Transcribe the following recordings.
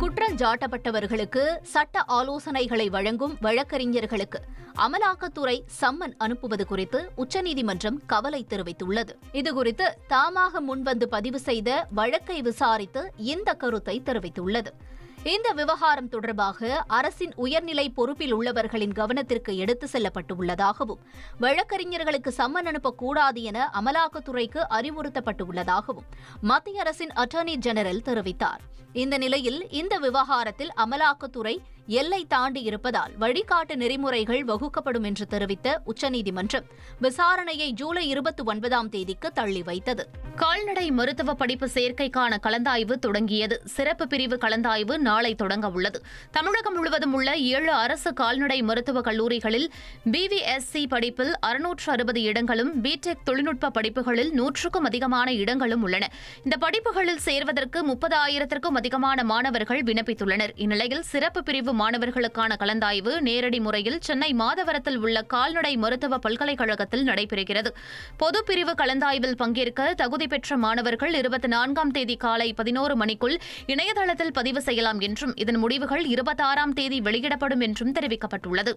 குற்றஞ்சாட்டப்பட்டவர்களுக்கு சட்ட ஆலோசனைகளை வழங்கும் வழக்கறிஞர்களுக்கு அமலாக்கத்துறை சம்மன் அனுப்புவது குறித்து உச்சநீதிமன்றம் கவலை தெரிவித்துள்ளது. இதுகுறித்து தாமாக முன்வந்து பதிவு செய்த வழக்கை விசாரித்து இந்த கருத்தை தெரிவித்துள்ளது. இந்த விவகாரம் தொடர்பாக அரசின் உயர்நிலை பொறுப்பில் உள்ளவர்களின் கவனத்திற்கு எடுத்து செல்லப்பட்டுள்ளதாகவும் வழக்கறிஞர்களுக்கு சம்மன் அனுப்பக்கூடாது என அமலாக்கத்துறைக்கு அறிவுறுத்தப்பட்டுள்ளதாகவும் மத்திய அரசின் அட்டர்னி ஜெனரல் தெரிவித்தார். இந்த நிலையில் இந்த விவகாரத்தில் அமலாக்கத்துறை எல்லை தாண்டி இருப்பதால் வழிகாட்டு நெறிமுறைகள் வகுக்கப்படும் என்று தெரிவித்த உச்சநீதிமன்றம் விசாரணையை ஜூலை 29ஆம் தேதிக்கு தள்ளி வைத்தது. கால்நடை மருத்துவ படிப்பு சேர்க்கைக்கான கலந்தாய்வு தொடங்கியது. சிறப்பு பிரிவு கலந்தாய்வு நாளை தொடங்க உள்ளது. தமிழகம் முழுவதும் உள்ள 7 அரசு கால்நடை மருத்துவக் கல்லூரிகளில் BVSC படிப்பில் 660 இடங்களும், பிடெக் தொழில்நுட்ப படிப்புகளில் 100க்கும் அதிகமான இடங்களும் உள்ளன. இந்த படிப்புகளில் சேர்வதற்கு 30,000க்கும் அதிகமான மாணவர்கள் விண்ணப்பித்துள்ளனர். இந்நிலையில் சிறப்பு பிரிவு மாணவர்களுக்கான கலந்தாய்வு நேரடி முறையில் சென்னை மாதவரத்தில் உள்ள கால்நடை மருத்துவ பல்கலைக்கழகத்தில் நடைபெறுகிறது. பொது பிரிவு கலந்தாய்வில் பங்கேற்க தகுதி பெற்ற மாணவர்கள் 24ஆம் தேதி காலை 11 மணிக்குள் இணையதளத்தில் பதிவு செய்யலாம் என்றும் இதன் முடிவுகள் 26ஆம் தேதி வெளியிடப்படும் என்றும் தெரிவிக்கப்பட்டுள்ளது.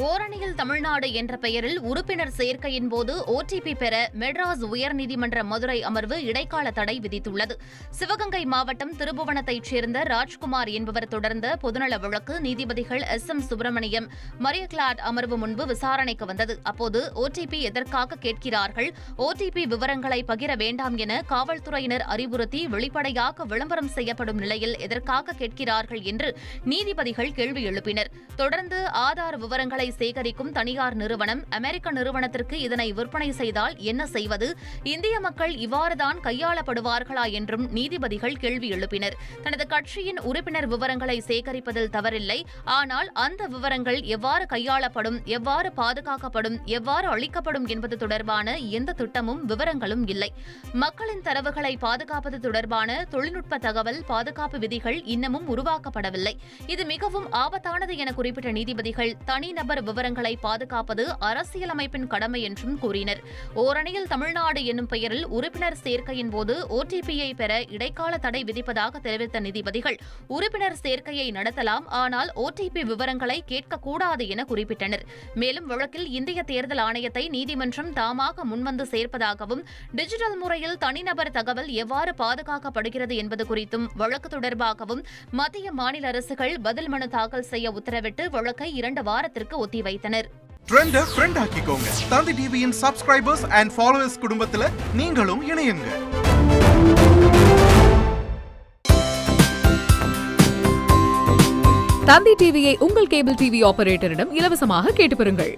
ஓரணியில் தமிழ்நாடு என்ற பெயரில் உறுப்பினர் சேர்க்கையின் போது OTP பெற மெட்ராஸ் உயர்நீதிமன்ற மதுரை அமர்வு இடைக்கால தடை விதித்துள்ளது. சிவகங்கை மாவட்டம் திருபுவனத்தைச் சேர்ந்த ராஜ்குமார் என்பவர் தொடர்ந்த பொதுநல வழக்கு நீதிபதிகள் SM சுப்பிரமணியம், மரியக்லாட் அமர்வு முன்பு விசாரணைக்கு வந்தது. அப்போது OTP எதற்காக கேட்கிறார்கள், OTP விவரங்களை பகிர வேண்டாம் என காவல்துறையினர் அறிவுறுத்தி வெளிப்படையாக விளம்பரம் செய்யப்படும் நிலையில் எதற்காக கேட்கிறார்கள் என்று நீதிபதிகள் கேள்வி எழுப்பினர். தொடர்ந்து ஆதார் விவரங்களை சேகரிக்கும் தனியார் நிறுவனம் அமெரிக்க நிறுவனத்திற்கு இதனை விற்பனை செய்தால் என்ன செய்வது, இந்திய மக்கள் இவ்வாறுதான் கையாளப்படுவார்களா என்றும் நீதிபதிகள் கேள்வி எழுப்பினர். தனது கட்சியின் உறுப்பினர் விவரங்களை சேகரிப்பதில் தவறில்லை, ஆனால் அந்த விவரங்கள் எவ்வாறு கையாளப்படும், எவ்வாறு பாதுகாக்கப்படும், எவ்வாறு அளிக்கப்படும் என்பது தொடர்பான எந்த திட்டமும் விவரங்களும் இல்லை. மக்களின் தரவுகளை பாதுகாப்பது தொடர்பான தொழில்நுட்ப தகவல் பாதுகாப்பு விதிகள் இன்னமும் உருவாக்கப்படவில்லை. இது மிகவும் ஆபத்தானது என குறிப்பிட்ட நீதிபதிகள் தனிநபர் விவரங்களை பாதுகாப்பது அரசியலமைப்பின் கடமை என்றும் கூறினர். ஓரணியில் தமிழ்நாடு என்னும் பெயரில் உறுப்பினர் சேர்க்கையின் போது OTP-யை பெற இடைக்கால தடை விதிப்பதாக தெரிவித்த நீதிபதிகள் உறுப்பினர் சேர்க்கையை நடத்தலாம், ஆனால் OTP விவரங்களை கேட்கக்கூடாது என குறிப்பிட்டனர். மேலும் வழக்கில் இந்திய தேர்தல் ஆணையத்தை நீதிமன்றம் தாமாக முன்வந்து சேர்ப்பதாகவும், டிஜிட்டல் முறையில் தனிநபர் தகவல் எவ்வாறு பாதுகாக்கப்படுகிறது என்பது குறித்தும் வழக்கு தொடர்பாகவும் மத்திய மாநில அரசுகள் பதில் மனு தாக்கல் செய்ய உத்தரவிட்டு வழக்கை 2 வாரத்திற்கு ஒத்திவைத்தனர். ட்ரெண்ட ஃப்ரெண்ட் ஆக்கிக்கோங்க. தந்தி டிவியின் சப்ஸ்கிரைபர்ஸ் அண்ட் ஃபாலோவர்ஸ் குடும்பத்துல நீங்களும் இணையுங்க. தந்தி டிவியை உங்கள் கேபிள் டிவி ஆபரேட்டரிடம் இலவசமாக கேட்டு பெறுங்கள்.